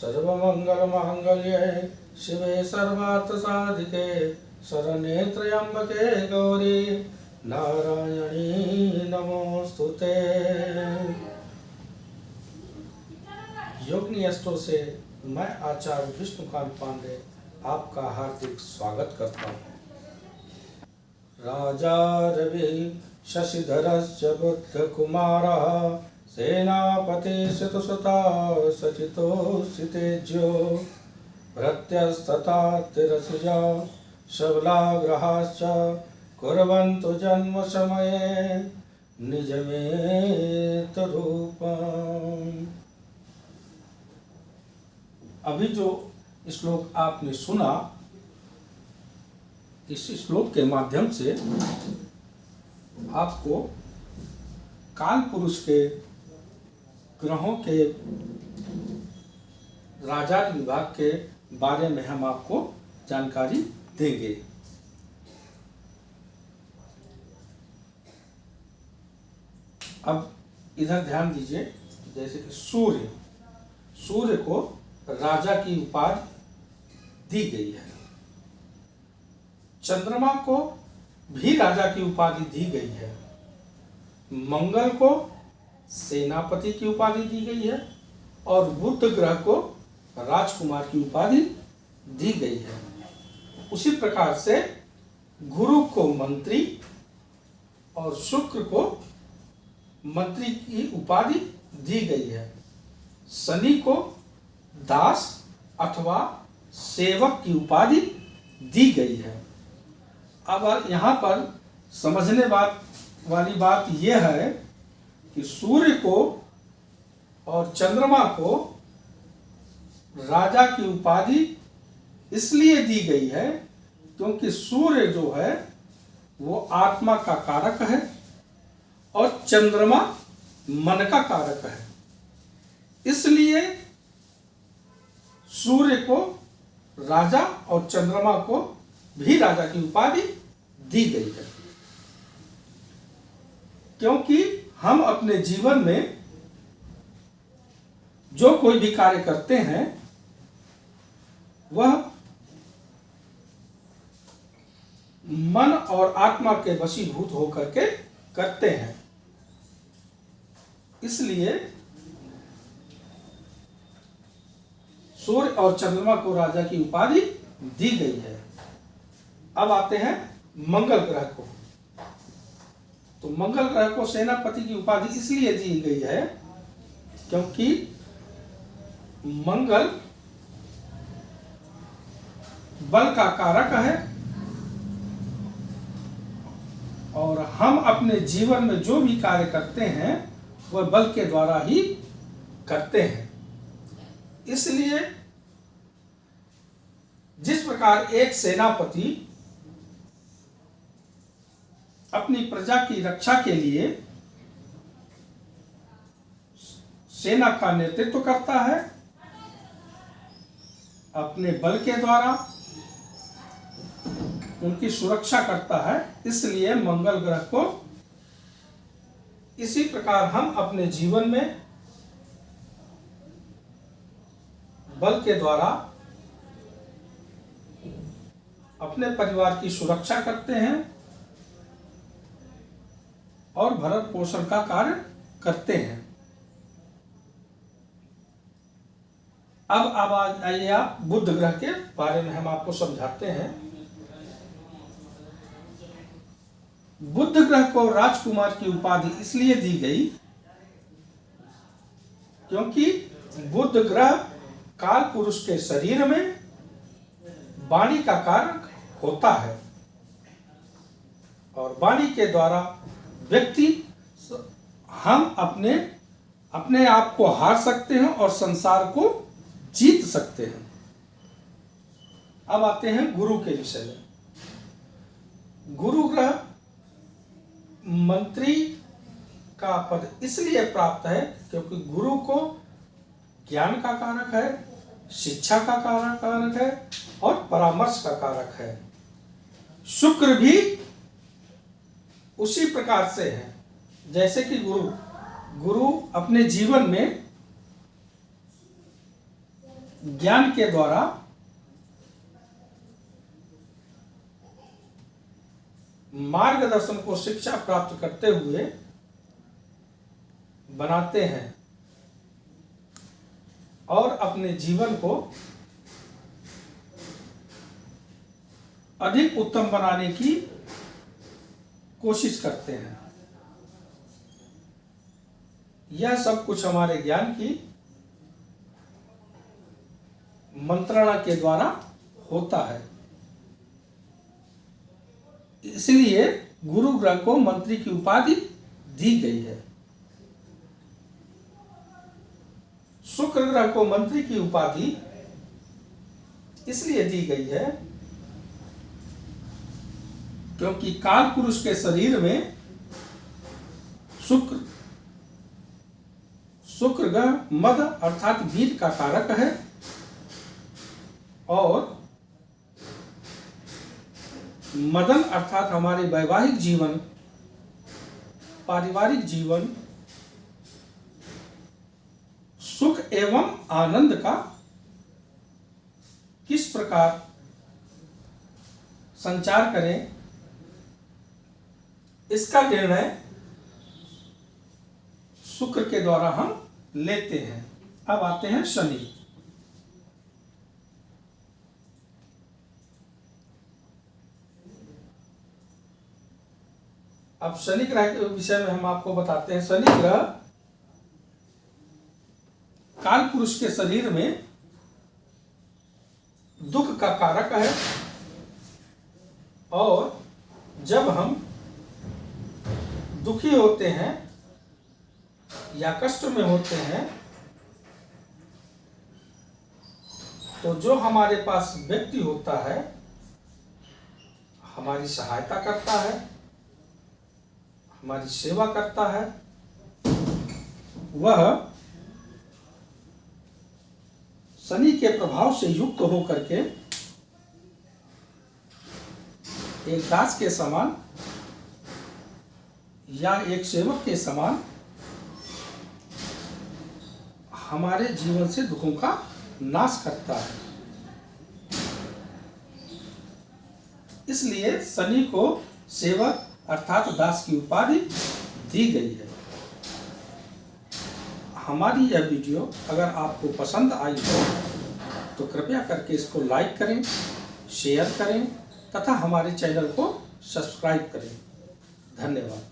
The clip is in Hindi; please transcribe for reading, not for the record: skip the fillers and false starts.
सर्वमंगलमांगल्ये शिवे सर्वार्थसाधिके शरण्ये त्र्यंबके गौरी नारायणी नमोस्तुते। योगिनी एस्ट्रो से मैं आचार्य विष्णुकांत पांडे आपका हार्दिक स्वागत करता हूँ। राजा रवि शशिधरस्य बुद्धकुमारः सेनापतिशतसुता सचितोषितेज्यो भृत्यस्तथा तिरसुजा शबलाग्रहाश्च कुर्वन्तु जन्म समये निजमेतरूपम्। अभी जो श्लोक आपने सुना, इस श्लोक के माध्यम से आपको काल पुरुष के ग्रहों के राजा विभाग के बारे में हम आपको जानकारी देंगे। अब इधर ध्यान दीजिए, जैसे कि सूर्य को राजा की उपाधि दी गई है, चंद्रमा को भी राजा की उपाधि दी गई है, मंगल को सेनापति की उपाधि दी गई है और बुध ग्रह को राजकुमार की उपाधि दी गई है। उसी प्रकार से गुरु को मंत्री और शुक्र को मंत्री की उपाधि दी गई है। शनि को दास अथवा सेवक की उपाधि दी गई है। अब यहाँ पर समझने वाली बात यह है कि सूर्य को और चंद्रमा को राजा की उपाधि इसलिए दी गई है क्योंकि सूर्य जो है वो आत्मा का कारक है और चंद्रमा मन का कारक है। इसलिए सूर्य को राजा और चंद्रमा को भी राजा की उपाधि दी गई है, क्योंकि हम अपने जीवन में जो कोई भी कार्य करते हैं वह मन और आत्मा के वशीभूत होकर के करते हैं। इसलिए सूर्य और चंद्रमा को राजा की उपाधि दी गई है। अब आते हैं मंगल ग्रह को। तो मंगल ग्रह को सेनापति की उपाधि इसलिए दी गई है क्योंकि मंगल बल का कारक है और हम अपने जीवन में जो भी कार्य करते हैं वह बल के द्वारा ही करते हैं। इसलिए जिस प्रकार एक सेनापति अपनी प्रजा की रक्षा के लिए सेना का नेतृत्व करता है अपने बल के द्वारा, उनकी सुरक्षा करता है, इसलिए मंगल ग्रह को इसी प्रकार हम अपने जीवन में बल के द्वारा अपने परिवार की सुरक्षा करते हैं और भरण पोषण का कार्य करते हैं। अब आइए आप बुध ग्रह के बारे में हम आपको समझाते हैं। बुध ग्रह को राजकुमार की उपाधि इसलिए दी गई क्योंकि बुध ग्रह काल पुरुष के शरीर में वाणी का कारक होता है और वाणी के द्वारा व्यक्ति हम अपने आप को हार सकते हैं और संसार को जीत सकते हैं। अब आते हैं गुरु के विषय में। गुरु ग्रह मंत्री का पद इसलिए प्राप्त है क्योंकि गुरु को ज्ञान का कारक है, शिक्षा का कारक है और परामर्श का कारक है। शुक्र भी उसी प्रकार से है जैसे कि गुरु अपने जीवन में ज्ञान के द्वारा मार्गदर्शन को शिक्षा प्राप्त करते हुए बनाते हैं और अपने जीवन को अधिक उत्तम बनाने की कोशिश करते हैं। यह सब कुछ हमारे ज्ञान की मंत्रणा के द्वारा होता है। इसलिए गुरु ग्रह को मंत्री की उपाधि दी गई है। शुक्र ग्रह को मंत्री की उपाधि इसलिए दी गई है क्योंकि काल पुरुष के शरीर में शुक्र ग्रह मद अर्थात वीर का कारक है और मदन अर्थात हमारे वैवाहिक जीवन, पारिवारिक जीवन, सुख एवं आनंद का किस प्रकार संचार करें, इसका निर्णय शुक्र के द्वारा हम लेते हैं। अब आते हैं शनि। अब शनि ग्रह के विषय में हम आपको बताते हैं। शनि ग्रह काल पुरुष के शरीर में दुख का कारक है और जब हम दुखी होते हैं या कष्ट में होते हैं तो जो हमारे पास व्यक्ति होता है हमारी सहायता करता है, हमारी सेवा करता है, वह शनि के प्रभाव से युक्त होकर के एक दास के समान या एक सेवक के समान हमारे जीवन से दुखों का नाश करता है। इसलिए शनि को सेवक अर्थात दास की उपाधि दी गई है। हमारी यह वीडियो अगर आपको पसंद आई हो तो कृपया करके इसको लाइक करें, शेयर करें तथा हमारे चैनल को सब्सक्राइब करें। धन्यवाद।